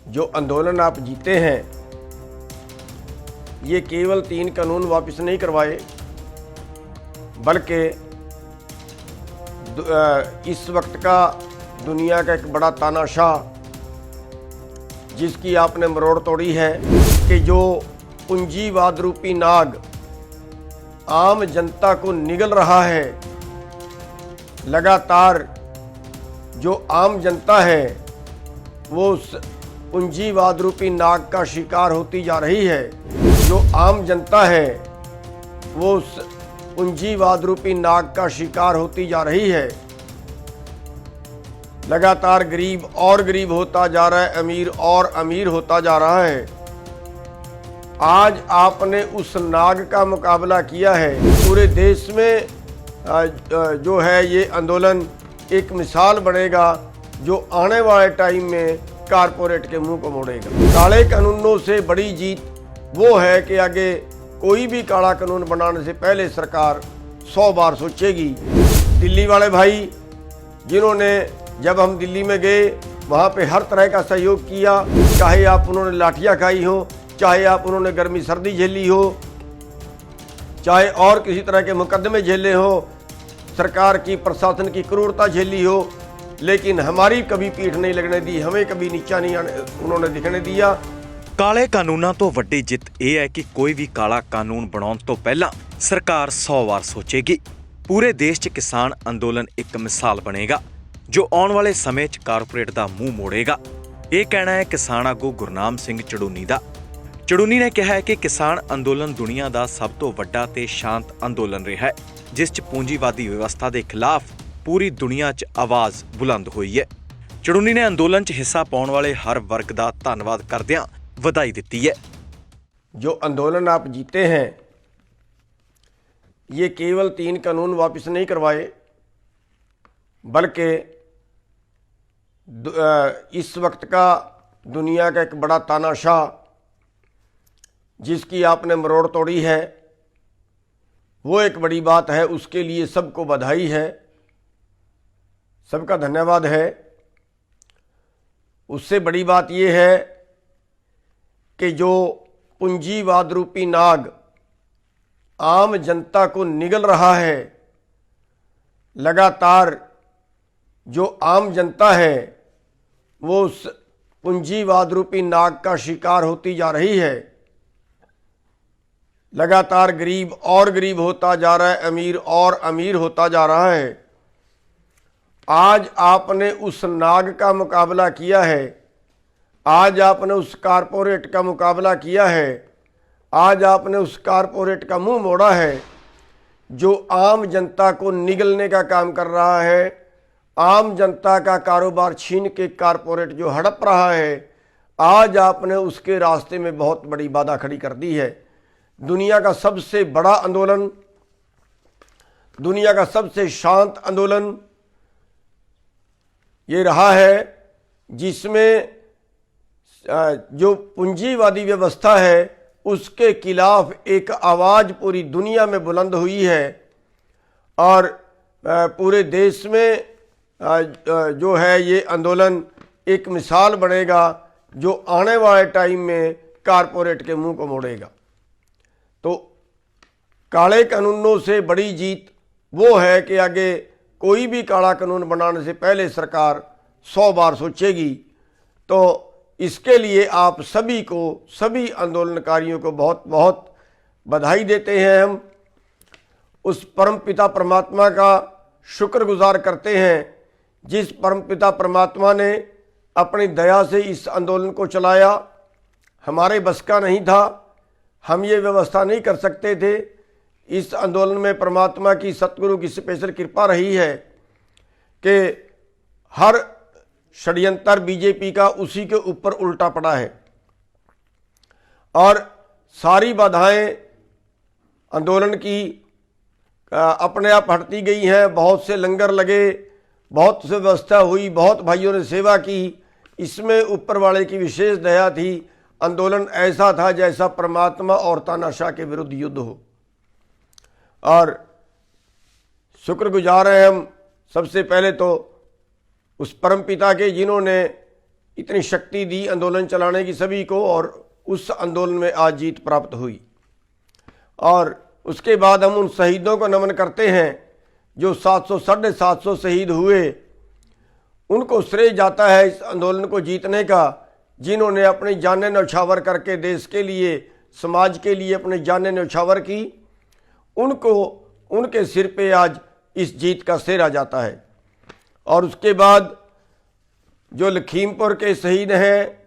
जो आंदोलन आप जीते हैं ये केवल 3 कानून वापस नहीं करवाए, बल्कि इस वक्त का दुनिया का एक बड़ा तानाशाह जिसकी आपने मरोड़ तोड़ी है कि जो पूंजीवाद रूपी नाग आम जनता को निगल रहा है, लगातार जो आम जनता है वो उस पूंजीवाद रूपी नाग का शिकार होती जा रही है। जो आम जनता है वो उस पूंजीवाद रूपी नाग का शिकार होती जा रही है। लगातार गरीब और गरीब होता जा रहा है, अमीर और अमीर होता जा रहा है। आज आपने उस नाग का मुकाबला किया है। पूरे देश में जो है ये आंदोलन एक मिसाल बनेगा जो आने वाले टाइम में कारपोरेट के मुंह को मोड़ेगा। काले कानूनों से बड़ी जीत वो है कि आगे कोई भी काला कानून बनाने से पहले सरकार 100 बार सोचेगी। दिल्ली वाले भाई जिन्होंने जब हम दिल्ली में गए वहाँ पे हर तरह का सहयोग किया, चाहे आप उन्होंने लाठियाँ खाई हो, चाहे आप उन्होंने गर्मी सर्दी झेली हो, चाहे और किसी तरह के मुकदमे झेले हो, सरकार की प्रशासन की क्रूरता झेली हो, लेकिन हमारी कभी पीठ नहीं लगने दी, हमें कभी नीचा नहीं उन्होंने दिखने दिया। काले कानूनां तो वड्डी जित यह है कि कोई भी काला कानून बनाउण तो पहला सरकार 100 वार सोचेगी। पूरे देश 'च किसान अंदोलन एक मिसाल बनेगा जो आने वाले समय 'च कारपोरेट दा मुंह मोड़ेगा। ये कहना है किसान आगू गुरनाम सिंह चड़ूनी दा। चड़ूनी ने कहा है कि किसान अंदोलन दुनिया का सब तो वड्डा ते शांत अंदोलन रहा है, जिस 'च पूंजीवादी व्यवस्था के खिलाफ पूरी दुनिया 'च आवाज़ बुलंद हुई है। चड़ूनी ने अंदोलन 'च हिस्सा पाउण वाले हर वर्ग का धन्नवाद करदियां ਵਧਾਈ ਦਿੱਤੀ है। जो आंदोलन आप जीते हैं ये केवल 3 कानून वापस नहीं करवाए, बल्कि इस वक्त का दुनिया का एक बड़ा तानाशाह जिसकी आपने मरोड़ तोड़ी है वो एक बड़ी बात है। उसके लिए सबको बधाई है, सबका धन्यवाद है। उससे बड़ी बात ये है कि जो पूंजीवाद रूपी नाग आम जनता को निगल रहा है, लगातार जो आम जनता है वो उस पूंजीवाद रूपी नाग का शिकार होती जा रही है। लगातार गरीब और गरीब होता जा रहा है, अमीर और अमीर होता जा रहा है। आज आपने उस नाग का मुकाबला किया है, आज आपने उस कारपोरेट का मुकाबला किया है, आज आपने उस कारपोरेट का मुंह मोड़ा है जो आम जनता को निगलने का काम कर रहा है। आम जनता का कारोबार छीन के कारपोरेट जो हड़प रहा है, आज आपने उसके रास्ते में बहुत बड़ी बाधा खड़ी कर दी है। दुनिया का सबसे बड़ा आंदोलन, दुनिया का सबसे शांत आंदोलन ये रहा है जिसमें जो पूंजीवादी व्यवस्था है उसके खिलाफ एक आवाज़ पूरी दुनिया में बुलंद हुई है। और पूरे देश में जो है ये आंदोलन एक मिसाल बनेगा जो आने वाले टाइम में कारपोरेट के मुंह को मोड़ेगा। तो काले कानूनों से बड़ी जीत वो है कि आगे कोई भी काला कानून बनाने से पहले सरकार 100 बार सोचेगी। तो इसके लिए आप सभी को, सभी आंदोलनकारियों को बहुत बहुत बधाई देते हैं। हम उस परमपिता परमात्मा का शुक्रगुजार करते हैं जिस परमपिता परमात्मा ने अपनी दया से इस आंदोलन को चलाया। हमारे बस का नहीं था, हम ये व्यवस्था नहीं कर सकते थे। इस आंदोलन में परमात्मा की, सतगुरु की स्पेशल कृपा रही है कि हर षड्यंत्र बीजेपी का उसी के ऊपर उल्टा पड़ा है और सारी बाधाएं आंदोलन की अपने आप हटती गई हैं। बहुत से लंगर लगे, बहुत से व्यवस्था हुई, बहुत भाइयों ने सेवा की। इसमें ऊपर वाले की विशेष दया थी। आंदोलन ऐसा था जैसा परमात्मा और तानाशाह के विरुद्ध युद्ध हो। और शुक्रगुजार हैं हम सबसे पहले तो उस परमपिता के जिन्होंने इतनी शक्ति दी आंदोलन चलाने की सभी को, और उस आंदोलन में आज जीत प्राप्त हुई। और उसके बाद हम उन शहीदों को नमन करते हैं जो 700-750 शहीद हुए। उनको श्रेय जाता है इस आंदोलन को जीतने का, जिन्होंने अपनी जानें न्यौछावर करके देश के लिए, समाज के लिए अपनी जानें न्यौछावर की। उनको, उनके सिर पे आज इस जीत का सेहरा जाता है। और उसके बाद जो लखीमपुर के शहीद हैं,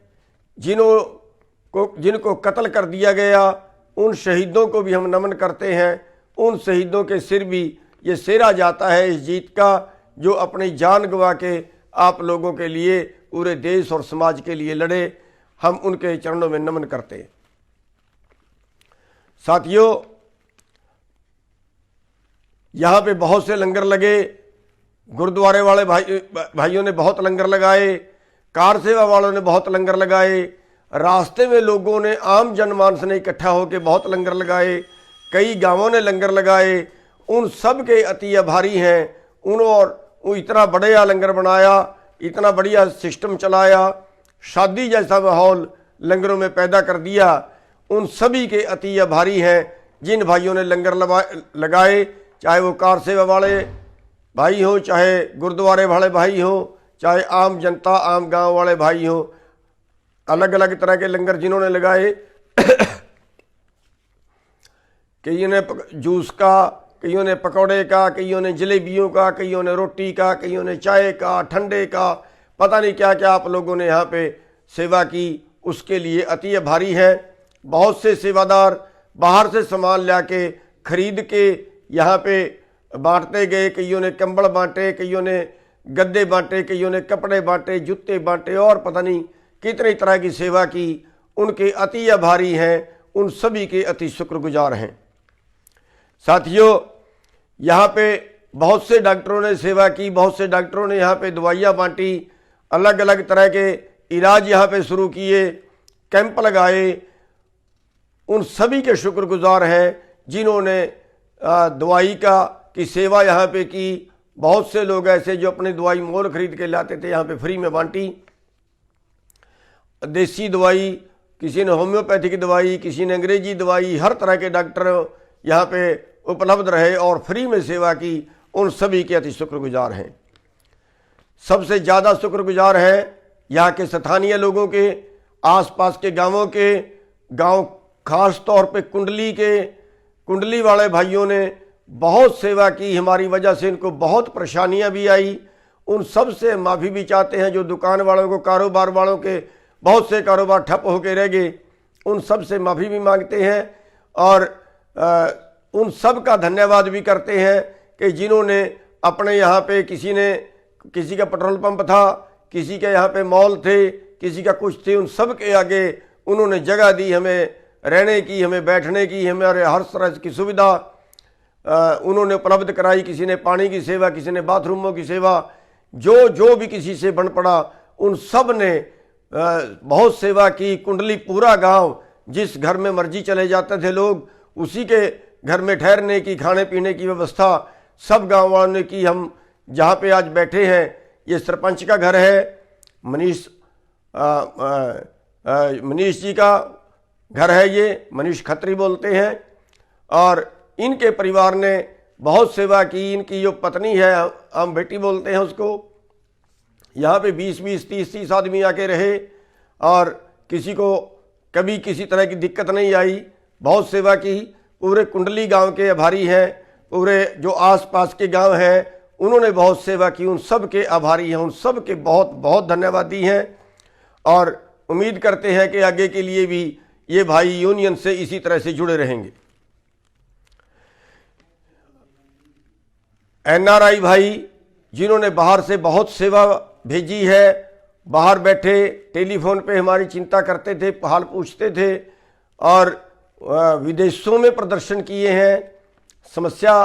जिनको कत्ल कर दिया गया, उन शहीदों को भी हम नमन करते हैं। उन शहीदों के सिर भी ये सेहरा जाता है इस जीत का, जो अपनी जान गंवा के आप लोगों के लिए, पूरे देश और समाज के लिए लड़े। हम उनके चरणों में नमन करते हैं। साथियों, यहाँ पे बहुत से लंगर लगे। गुरुद्वारे वाले भाइयों ने बहुत लंगर लगाए, कार सेवा वालों ने बहुत लंगर लगाए, रास्ते में लोगों ने, आम जनमानस ने इकट्ठा होकर बहुत लंगर लगाए, कई गांवों ने लंगर लगाए। उन सब के अति आभारी हैं। उन्होंने इतना बढ़िया लंगर बनाया, इतना बढ़िया सिस्टम चलाया, शादी जैसा माहौल लंगरों में पैदा कर दिया। उन सभी के अति आभारी हैं जिन भाइयों ने लंगर लगाए, चाहे वो कार सेवा वाले भाई हो, चाहे गुरुद्वारे वाले भाई हो, चाहे आम जनता, आम गांव वाले भाई हो। अलग अलग तरह के लंगर जिन्होंने लगाए, कईयों ने जूस का, कईयों ने पकौड़े का, कईयों ने जलेबियों का, कईयों ने रोटी का, कईयों ने चाय का, ठंडे का, पता नहीं क्या क्या आप लोगों ने यहाँ पे सेवा की। उसके लिए अति आभारी है। बहुत से सेवादार बाहर से सामान ला के खरीद के यहाँ पे बांटते गए। कईयों ने कंबल बांटे, कईयों ने गद्दे बांटे, कईयों ने कपड़े बांटे, जूते बांटे, और पता नहीं कितनी तरह की सेवा की। उनके अति आभारी हैं। उन सभी के अति शुक्रगुजार हैं। साथियों, यहाँ पे बहुत से डॉक्टरों ने सेवा की, बहुत से डॉक्टरों ने यहाँ पे दवाइयाँ बांटी, अलग अलग तरह के इलाज यहाँ पे शुरू किए, कैंप लगाए। उन सभी के शुक्रगुजार हैं जिन्होंने दवाई की सेवा यहाँ पे की। बहुत से लोग ऐसे जो अपनी दवाई मोल खरीद के लाते थे, यहाँ पे फ्री में बांटी। देसी दवाई, किसी ने होम्योपैथिक दवाई, किसी ने अंग्रेजी दवाई, हर तरह के डॉक्टर यहाँ पे उपलब्ध रहे और फ्री में सेवा की। उन सभी के अति शुक्रगुजार हैं। सबसे ज़्यादा शुक्रगुजार है यहाँ के स्थानीय लोगों के, आसपास के गांवों के, गांव खास तौर पे कुंडली वाले भाइयों ने बहुत सेवा की। हमारी वजह से इनको बहुत परेशानियां भी आई। उन सब से माफ़ी भी चाहते हैं। जो दुकान वालों को, कारोबार वालों के बहुत से कारोबार ठप होकर रह गए, उन सब से माफ़ी भी मांगते हैं। और उन सब का धन्यवाद भी करते हैं कि जिन्होंने अपने यहाँ पे, किसी का पेट्रोल पंप था, किसी के यहाँ पे मॉल थे, किसी का कुछ थे, उन सब के आगे उन्होंने जगह दी, हमें रहने की, हमें बैठने की, हमारे हर तरह की सुविधा उन्होंने उपलब्ध कराई। किसी ने पानी की सेवा, किसी ने बाथरूमों की सेवा, जो भी किसी से बन पड़ा, उन सब ने बहुत सेवा की। कुंडली पूरा गांव, जिस घर में मर्जी चले जाते थे लोग, उसी के घर में ठहरने की, खाने पीने की व्यवस्था सब गांव वालों ने की। हम जहाँ पे आज बैठे हैं, ये सरपंच का घर है, मनीष जी का घर है, ये मनीष खत्री बोलते हैं। और इनके परिवार ने बहुत सेवा की। इनकी जो पत्नी है, हम बेटी बोलते हैं उसको, यहाँ पे 20-20, 30-30 आदमी आके रहे और किसी को कभी किसी तरह की दिक्कत नहीं आई। बहुत सेवा की। पूरे कुंडली गांव के आभारी हैं। पूरे जो आसपास के गांव हैं, उन्होंने बहुत सेवा की। उन सब के आभारी हैं। उन सब के बहुत बहुत धन्यवादी हैं। और उम्मीद करते हैं कि आगे के लिए भी ये भाई यूनियन से इसी तरह से जुड़े रहेंगे। NRI भाई जिन्होंने बाहर से बहुत सेवा भेजी है, बाहर बैठे टेलीफोन पे हमारी चिंता करते थे, हाल पूछते थे, और विदेशों में प्रदर्शन किए हैं। समस्या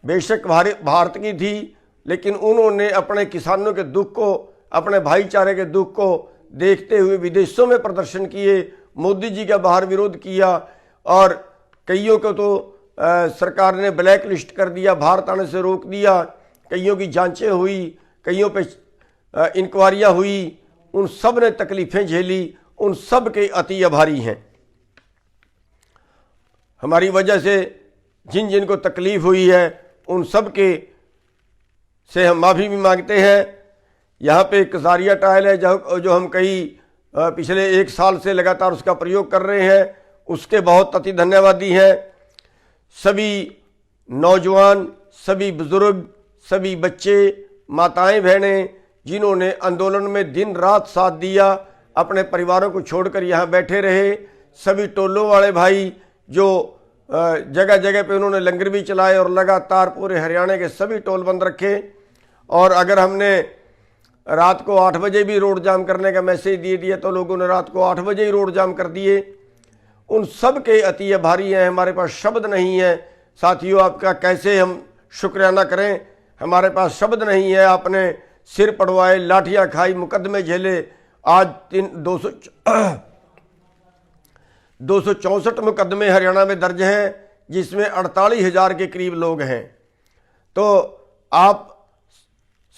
बेशक भारत की थी, लेकिन उन्होंने अपने किसानों के दुख को, अपने भाईचारे के दुख को देखते हुए विदेशों में प्रदर्शन किए। मोदी जी का बाहर विरोध किया और कईयों को तो सरकार ने ब्लैक लिस्ट कर दिया, भारत आने से रोक दिया। कईयों की जांचें हुई, कईयों पे इंक्वायरियाँ हुई, उन सब ने तकलीफ़ें झेली, उन सब के अति आभारी हैं। हमारी वजह से जिन जिन को तकलीफ़ हुई है उन सब के से हम माफ़ी भी मांगते हैं। यहाँ पे कसारिया टाइल है जो हम पिछले 1 साल से लगातार उसका प्रयोग कर रहे हैं, उसके बहुत अति धन्यवादी हैं। सभी नौजवान, सभी बुजुर्ग, सभी बच्चे, माताएं, बहनें जिन्होंने आंदोलन में दिन रात साथ दिया, अपने परिवारों को छोड़कर यहाँ बैठे रहे, सभी टोलों वाले भाई जो जगह जगह पे उन्होंने लंगर भी चलाए और लगातार पूरे हरियाणा के सभी टोल बंद रखे। और अगर हमने रात को 8 बजे भी रोड जाम करने का मैसेज दे दिया तो लोगों ने रात को 8 बजे ही रोड जाम कर दिए। उन सब के अति आभारी हैं, हमारे पास शब्द नहीं है। साथियों, आपका कैसे हम शुक्राना करें, हमारे पास शब्द नहीं है। आपने सिर पड़वाए, लाठियां खाई, मुकदमे झेले। आज 264 मुकदमे हरियाणा में दर्ज हैं, जिसमें 48,000 के करीब लोग हैं। तो आप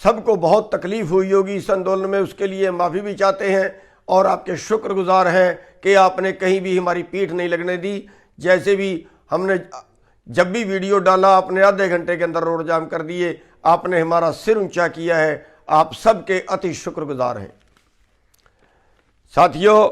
सबको बहुत तकलीफ हुई होगी इस आंदोलन में, उसके लिए माफ़ी भी चाहते हैं और आपके शुक्रगुजार हैं कि आपने कहीं भी हमारी पीठ नहीं लगने दी। जैसे भी हमने जब भी वीडियो डाला आपने आधे घंटे के अंदर रोड जाम कर दिए, आपने हमारा सिर ऊंचा किया है। आप सबके अति शुक्रगुजार हैं। साथियों,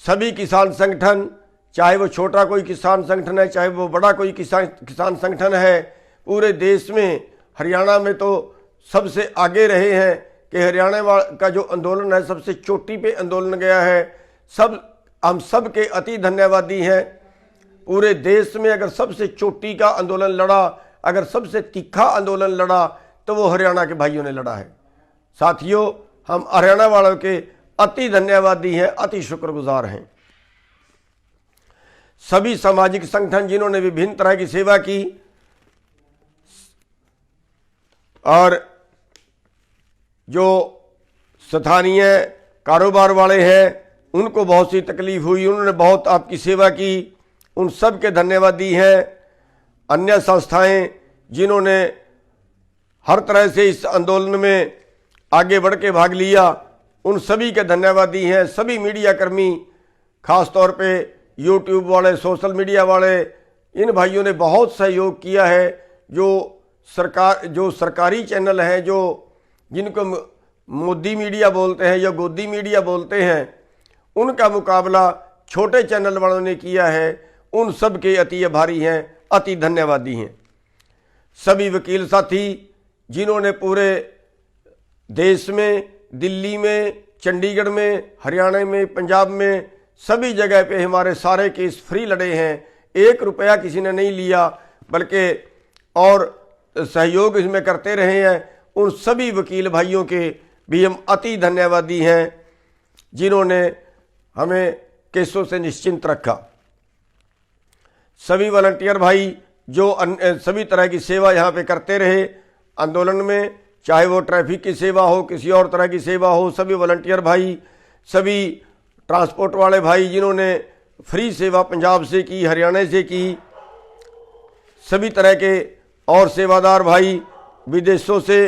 सभी किसान संगठन, चाहे वो छोटा कोई किसान संगठन है, चाहे वो बड़ा कोई किसान संगठन है, पूरे देश में, हरियाणा में तो सबसे आगे रहे हैं कि हरियाणा का जो आंदोलन है सबसे चोटी पे आंदोलन गया है। हम सब के अति धन्यवादी हैं। पूरे देश में अगर सबसे चोटी का आंदोलन लड़ा, अगर सबसे तीखा आंदोलन लड़ा, तो वो हरियाणा के भाइयों ने लड़ा है। साथियों, हम हरियाणा वालों के अति धन्यवादी हैं, अति शुक्रगुजार हैं। सभी सामाजिक संगठन जिन्होंने विभिन्न तरह की सेवा की, और जो स्थानीय कारोबार वाले हैं उनको बहुत सी तकलीफ हुई, उन्होंने बहुत आपकी सेवा की, उन सब के धन्यवादी हैं। अन्य संस्थाएं जिन्होंने हर तरह से इस आंदोलन में आगे बढ़ के भाग लिया, उन सभी के धन्यवादी हैं। सभी मीडिया कर्मी, खास तौर पे यूट्यूब वाले, सोशल मीडिया वाले, इन भाइयों ने बहुत सहयोग किया है। जो सरकारी चैनल हैं, जिनको मोदी मीडिया बोलते हैं या गोदी मीडिया बोलते हैं, उनका मुकाबला छोटे चैनल वालों ने किया है। उन सब के अति आभारी हैं, अति धन्यवादी हैं। सभी वकील साथी जिन्होंने पूरे देश में, दिल्ली में, चंडीगढ़ में, हरियाणा में, पंजाब में, सभी जगह पे हमारे सारे केस फ्री लड़े हैं। 1 रुपया किसी ने नहीं लिया, बल्कि और सहयोग इसमें करते रहे हैं। उन सभी वकील भाइयों के भी हम अति धन्यवादी हैं, जिन्होंने हमें केसों से निश्चिंत रखा। सभी वॉलंटियर भाई जो सभी तरह की सेवा यहाँ पे करते रहे आंदोलन में, चाहे वो ट्रैफिक की सेवा हो, किसी और तरह की सेवा हो, सभी वॉलंटियर भाई, सभी ट्रांसपोर्ट वाले भाई जिन्होंने फ्री सेवा पंजाब से की, हरियाणा से की, सभी तरह के और सेवादार भाई विदेशों से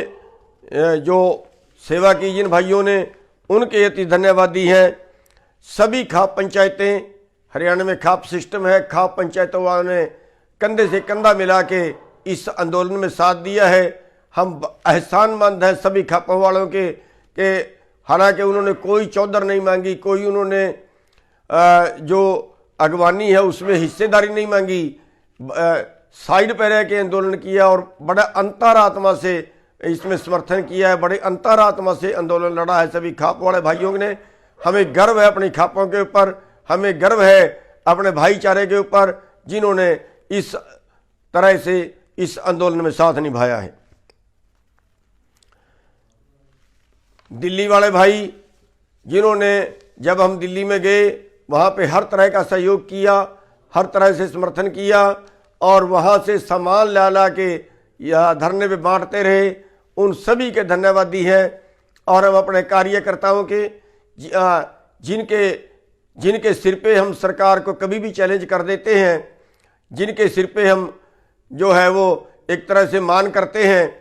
जो सेवा की जिन भाइयों ने, उनके अति धन्यवादी हैं। सभी खाप पंचायतें, हरियाणा में खाप सिस्टम है, खाप पंचायतों वालों ने कंधे से कंधा मिला के इस आंदोलन में साथ दिया है। हम एहसानमंद हैं सभी खापों वालों के हालांकि उन्होंने कोई चौधर नहीं मांगी, कोई उन्होंने जो अगवानी है उसमें हिस्सेदारी नहीं मांगी, साइड पर रह के आंदोलन किया और बड़ा अंतरात्मा से इसमें समर्थन किया है, बड़े अंतरात्मा से आंदोलन लड़ा है सभी खाप वाले भाइयों ने। हमें गर्व है अपनी खापों के ऊपर, हमें गर्व है अपने भाईचारे के ऊपर, जिन्होंने इस तरह से इस आंदोलन में साथ निभाया है। दिल्ली वाले भाई जिन्होंने, जब हम दिल्ली में गए वहाँ पे हर तरह का सहयोग किया, हर तरह से समर्थन किया और वहाँ से सामान ला के या धरने पे बांटते रहे, उन सभी के धन्यवादी हैं। और हम अपने कार्यकर्ताओं के जिनके सिर पे हम सरकार को कभी भी चैलेंज कर देते हैं, जिनके सिर पे हम जो है वो एक तरह से मान करते हैं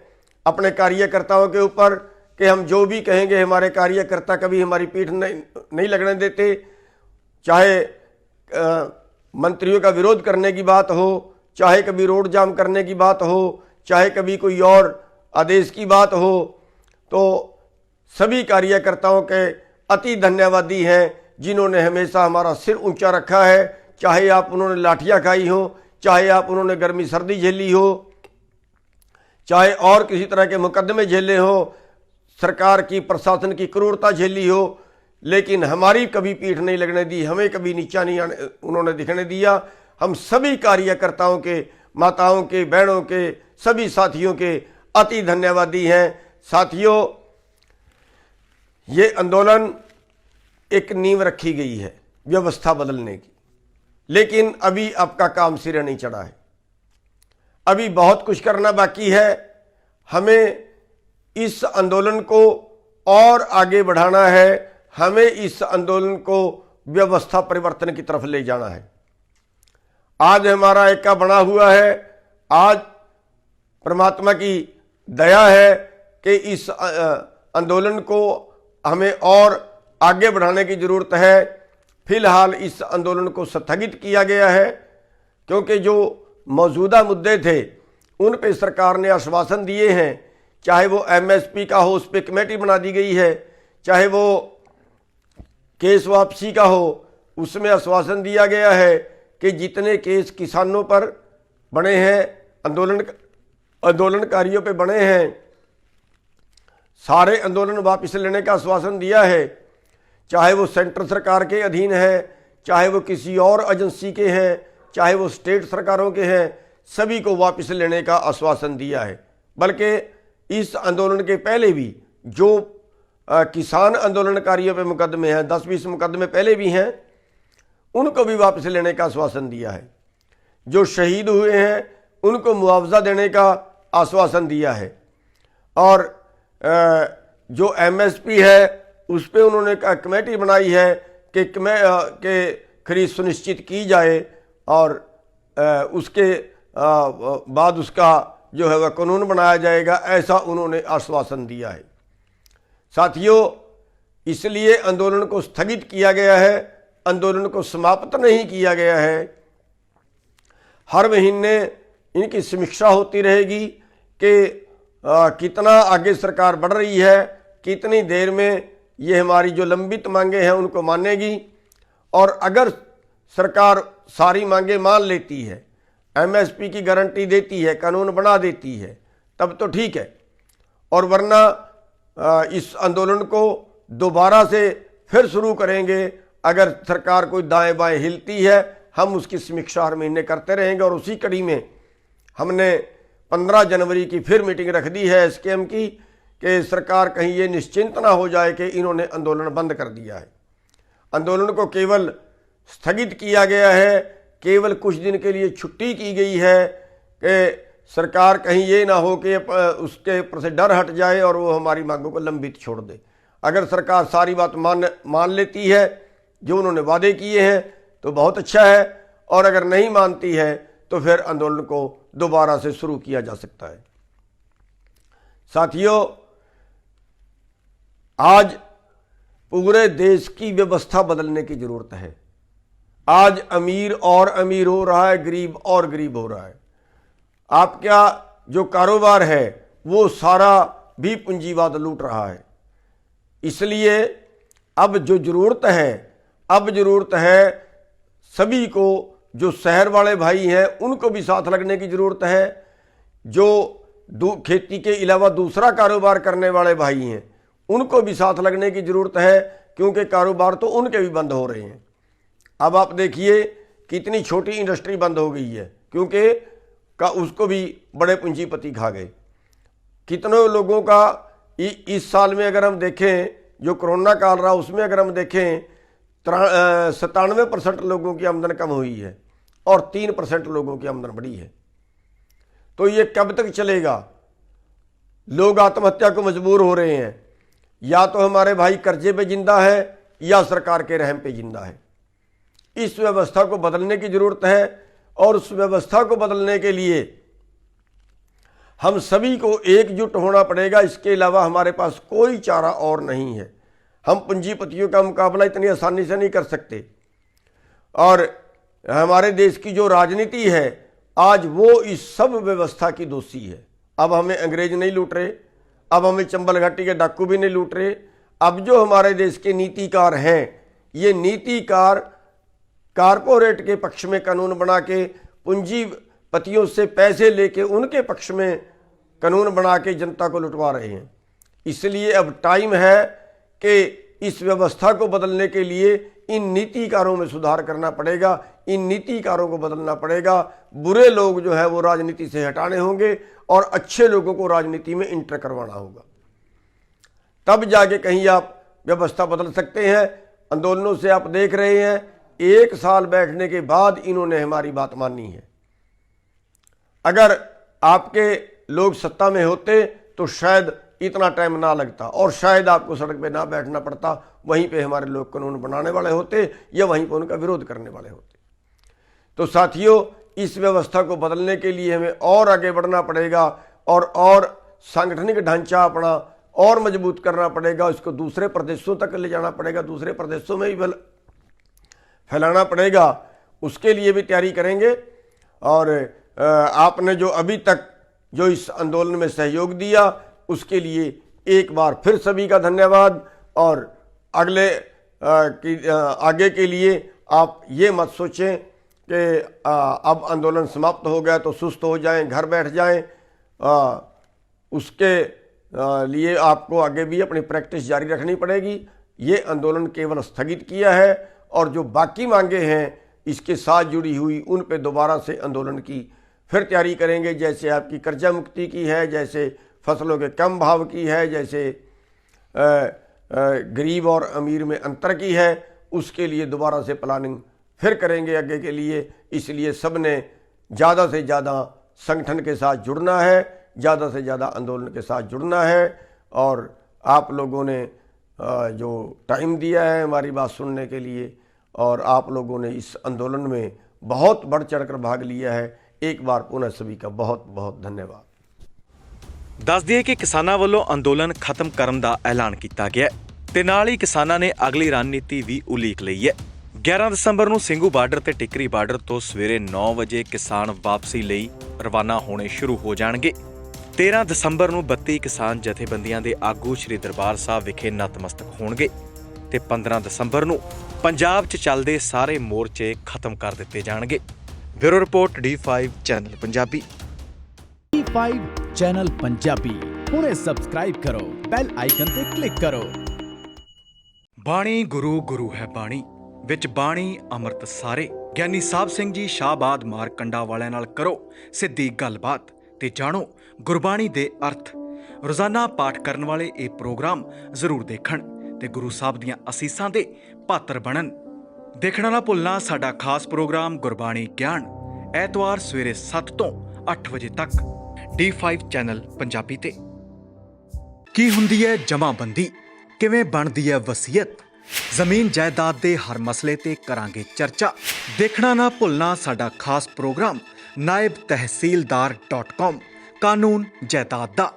अपने कार्यकर्ताओं के ऊपर, कि हम जो भी कहेंगे हमारे कार्यकर्ता कभी हमारी पीठ नहीं लगने देते। चाहे मंत्रियों का विरोध करने की बात हो, चाहे कभी रोड जाम करने की बात हो, चाहे कभी कोई और आदेश की बात हो, तो सभी कार्यकर्ताओं के अति धन्यवादी हैं जिन्होंने हमेशा हमारा सिर ऊंचा रखा है। चाहे आप उन्होंने लाठियां खाई हो, चाहे आप उन्होंने गर्मी सर्दी झेली हो, चाहे और किसी तरह के मुकदमे झेले हो, सरकार की प्रशासन की क्रूरता झेली हो, लेकिन हमारी कभी पीठ नहीं लगने दी, हमें कभी नीचा नहीं उन्होंने दिखने दिया। हम सभी कार्यकर्ताओं के, माताओं के, बहनों के, सभी साथियों के अति धन्यवादी हैं। साथियों, ये आंदोलन एक नींव रखी गई है व्यवस्था बदलने की, लेकिन अभी आपका काम सिरे नहीं चढ़ा है। अभी बहुत कुछ करना बाकी है। हमें इस आंदोलन को और आगे बढ़ाना है, हमें इस आंदोलन को व्यवस्था परिवर्तन की तरफ ले जाना है। आज हमारा एका बना हुआ है, आज परमात्मा की दया है कि इस आंदोलन को हमें और आगे बढ़ाने की जरूरत है। फिलहाल इस आंदोलन को स्थगित किया गया है क्योंकि जो मौजूदा मुद्दे थे उन पे सरकार ने आश्वासन दिए हैं। चाहे वो एमएसपी का हो, उस पर कमेटी बना दी गई है, चाहे वो केस वापसी का हो, उसमें आश्वासन दिया गया है कि जितने केस किसानों पर बने हैं, आंदोलनकारियों पे बने हैं, सारे आंदोलन वापस लेने का आश्वासन दिया है। चाहे वो सेंट्रल सरकार के अधीन है, चाहे वो किसी और एजेंसी के हैं, चाहे वो स्टेट सरकारों के हैं, सभी को वापस लेने का आश्वासन दिया है। बल्कि इस आंदोलन के पहले भी जो किसान आंदोलनकारियों पे मुकदमे हैं, 10-20 मुकदमे पहले भी हैं, उनको भी वापस लेने का आश्वासन दिया है। जो शहीद हुए हैं उनको मुआवजा देने का आश्वासन दिया है। और जो एमएसपी है उस पर उन्होंने कमेटी बनाई है कि खरीद सुनिश्चित की जाए और उसके बाद उसका जो है वह कानून बनाया जाएगा, ऐसा उन्होंने आश्वासन दिया है। साथियों, इसलिए आंदोलन को स्थगित किया गया है, आंदोलन को समाप्त नहीं किया गया है। हर महीने इनकी समीक्षा होती रहेगी कि कितना आगे सरकार बढ़ रही है, कितनी देर में ये हमारी जो लंबित मांगे हैं उनको मानेगी। और अगर सरकार सारी मांगे मान लेती है, एमएसपी की गारंटी देती है, कानून बना देती है, तब तो ठीक है। और वरना इस आंदोलन को दोबारा से फिर शुरू करेंगे। अगर सरकार कोई दाएं बाएं हिलती है, हम उसकी समीक्षा हर महीने करते रहेंगे। और उसी कड़ी में हमने 15 जनवरी की फिर मीटिंग रख दी है एसकेएम की कि सरकार कहीं ये निश्चिंत ना हो जाए कि इन्होंने आंदोलन बंद कर दिया है। आंदोलन को केवल स्थगित किया गया है, केवल कुछ दिन के लिए छुट्टी की गई है कि सरकार कहीं ये ना हो कि उसके ऊपर से डर हट जाए और वो हमारी मांगों को लंबित छोड़ दे। अगर सरकार सारी बात मान लेती है, जो उन्होंने वादे किए हैं, तो बहुत अच्छा है। और अगर नहीं मानती है तो फिर आंदोलन को दोबारा से शुरू किया जा सकता है। साथियों, आज पूरे देश की व्यवस्था बदलने की जरूरत है। आज अमीर और अमीर हो रहा है, गरीब और गरीब हो रहा है। आपका जो कारोबार है वो सारा भी पूंजीवाद लूट रहा है। इसलिए अब जो जरूरत है सभी को, जो शहर वाले भाई हैं उनको भी साथ लगने की जरूरत है। जो खेती के अलावा दूसरा कारोबार करने वाले भाई हैं उनको भी साथ लगने की जरूरत है, क्योंकि कारोबार तो उनके भी बंद हो रहे हैं। अब आप देखिए कितनी छोटी इंडस्ट्री बंद हो गई है, क्योंकि उसको भी बड़े पूंजीपति खा गए। कितनों लोगों का इस साल में अगर हम देखें, जो कोरोना काल रहा उसमें अगर हम देखें, 97% लोगों की आमदन कम हुई है और 3% लोगों की आमदन बढ़ी है। तो ये कब तक चलेगा? लोग आत्महत्या को मजबूर हो रहे हैं। या तो हमारे भाई कर्जे पे जिंदा है या सरकार के रहम पे जिंदा है। इस व्यवस्था को बदलने की जरूरत है और उस व्यवस्था को बदलने के लिए हम सभी को एकजुट होना पड़ेगा, इसके अलावा हमारे पास कोई चारा और नहीं है। हम पूंजीपतियों का मुकाबला इतनी आसानी से नहीं कर सकते। और हमारे देश की जो राजनीति है आज वो इस सब व्यवस्था की दोषी है। अब हमें अंग्रेज नहीं लूट रहे, अब हमें चंबल घाटी के डाकू भी नहीं लूट रहे। अब जो हमारे देश के नीतिकार हैं, ये नीतिकार कारपोरेट के पक्ष में कानून बना के, पूंजीपतियों से पैसे लेके उनके पक्ष में कानून बना के जनता को लुटवा रहे हैं। इसलिए अब टाइम है कि इस व्यवस्था को बदलने के लिए इन नीतिकारों में सुधार करना पड़ेगा, इन नीतिकारों को बदलना पड़ेगा। बुरे लोग जो है वो राजनीति से हटाने होंगे और अच्छे लोगों को राजनीति में इंटर करवाना होगा, तब जाके कहीं आप व्यवस्था बदल सकते हैं। आंदोलनों से आप देख रहे हैं 1 साल बैठने के बाद इन्होंने हमारी बात मानी है। अगर आपके लोग सत्ता में होते तो शायद इतना टाइम ना लगता और शायद आपको सड़क पे ना बैठना पड़ता, वहीं पे हमारे लोग कानून बनाने वाले होते या वहीं पे उनका विरोध करने वाले होते। तो साथियों, इस व्यवस्था को बदलने के लिए हमें और आगे बढ़ना पड़ेगा और सांगठनिक ढांचा अपना और मजबूत करना पड़ेगा। इसको दूसरे प्रदेशों तक ले जाना पड़ेगा, दूसरे प्रदेशों में भी फैलाना पड़ेगा। उसके लिए भी तैयारी करेंगे। और आपने जो अभी तक जो इस आंदोलन में सहयोग दिया उसके लिए एक बार फिर सभी का धन्यवाद। और आगे के लिए आप ये मत सोचें कि अब आंदोलन समाप्त हो गया तो सुस्त हो जाएं, घर बैठ जाएं। उसके लिए आपको आगे भी अपनी प्रैक्टिस जारी रखनी पड़ेगी। ये आंदोलन केवल स्थगित किया है और जो बाकी मांगे हैं इसके साथ जुड़ी हुई उन पे दोबारा से आंदोलन की फिर तैयारी करेंगे। जैसे आपकी कर्जा मुक्ति की है, जैसे फसलों के कम भाव की है, जैसे गरीब और अमीर में अंतर की है, उसके लिए दोबारा से प्लानिंग फिर करेंगे आगे के लिए। इसलिए सब ने ज़्यादा से ज़्यादा संगठन के साथ जुड़ना है, ज़्यादा से ज़्यादा आंदोलन के साथ जुड़ना है। और आप लोगों ने जो टाइम दिया है हमारी बात सुनने के लिए, और आप लोगों ने इस आंदोलन में बहुत बढ़ चढ़कर भाग लिया है, एक बार पुनः सभी का बहुत बहुत धन्यवाद। ਦੱਸ ਦਈਏ ਕਿ ਕਿਸਾਨਾਂ ਵੱਲੋਂ ਅੰਦੋਲਨ ਖਤਮ ਕਰਨ ਦਾ ਐਲਾਨ ਕੀਤਾ ਗਿਆ ਤੇ ਨਾਲ ਹੀ ਕਿਸਾਨਾਂ ਨੇ ਅਗਲੀ ਰਣਨੀਤੀ ਵੀ ਉਲੀਕ ਲਈ ਹੈ। 11 ਦਸੰਬਰ ਨੂੰ ਸਿੰਘੂ ਬਾਰਡਰ ਤੇ ਟਿਕਰੀ ਬਾਰਡਰ ਤੋਂ ਸਵੇਰੇ 9 ਵਜੇ ਕਿਸਾਨ ਵਾਪਸੀ ਲਈ ਰਵਾਨਾ ਹੋਣੇ ਸ਼ੁਰੂ ਹੋ ਜਾਣਗੇ। 13 ਦਸੰਬਰ ਨੂੰ 32 ਕਿਸਾਨ ਜਥੇਬੰਦੀਆਂ ਦੇ ਆਗੂ ਸ੍ਰੀ ਦਰਬਾਰ ਸਾਹਿਬ ਵਿਖੇ ਨਤਮਸਤਕ ਹੋਣਗੇ ਤੇ 15 ਦਸੰਬਰ ਨੂੰ ਪੰਜਾਬ 'ਚ ਚੱਲਦੇ ਸਾਰੇ ਮੋਰਚੇ ਖਤਮ ਕਰ ਦਿੱਤੇ ਜਾਣਗੇ। Bureau report D5 channel Punjabi. D5 channel Punjabi ਹੁਣੇ ਸਬਸਕ੍ਰਾਈਬ ਕਰੋ, ਬੈਲ ਆਈਕਨ ਤੇ ਕਲਿੱਕ ਕਰੋ। ਬਾਣੀ ਗੁਰੂ ਗੁਰੂ ਹੈ ਬਾਣੀ ਵਿੱਚ ਬਾਣੀ ਅੰਮ੍ਰਿਤ ਸਾਰੇ। ਗਿਆਨੀ ਸਾਹਿਬ ਸਿੰਘ ਜੀ ਸ਼ਾਹਬਾਦ ਮਾਰਕੰਡਾ ਵਾਲਿਆਂ ਨਾਲ ਕਰੋ ਸਿੱਧੀ ਗੱਲਬਾਤ ਤੇ ਜਾਣੋ ਗੁਰਬਾਣੀ ਦੇ ਅਰਥ। ਰੋਜ਼ਾਨਾ ਪਾਠ ਕਰਨ ਵਾਲੇ ਇਹ ਪ੍ਰੋਗਰਾਮ ਜ਼ਰੂਰ ਦੇਖਣ ਤੇ ਗੁਰੂ ਸਾਹਿਬ ਦੀਆਂ ਅਸੀਸਾਂ ਦੇ ਪਾਤਰ ਬਣਨ। ਦੇਖਣਾ ਨਾ ਭੁੱਲਣਾ ਸਾਡਾ ਖਾਸ ਪ੍ਰੋਗਰਾਮ ਗੁਰਬਾਣੀ ਗਿਆਨ, ਐਤਵਾਰ ਸਵੇਰੇ 7 ਤੋਂ 8 ਵਜੇ ਤੱਕ D5 ਚੈਨਲ ਪੰਜਾਬੀ ਤੇ। ਕੀ ਹੁੰਦੀ ਹੈ ਜਮਾਬੰਦੀ, ਕਿਵੇਂ ਬਣਦੀ ਹੈ ਵਸੀਅਤ, ਜ਼ਮੀਨ ਜਾਇਦਾਦ ਦੇ ਹਰ ਮਸਲੇ ਤੇ ਕਰਾਂਗੇ ਚਰਚਾ। ਦੇਖਣਾ ਨਾ ਭੁੱਲਣਾ ਸਾਡਾ ਖਾਸ ਪ੍ਰੋਗਰਾਮ naibtehsildar.com ਕਾਨੂੰਨ ਜਾਇਦਾਦ ਦਾ।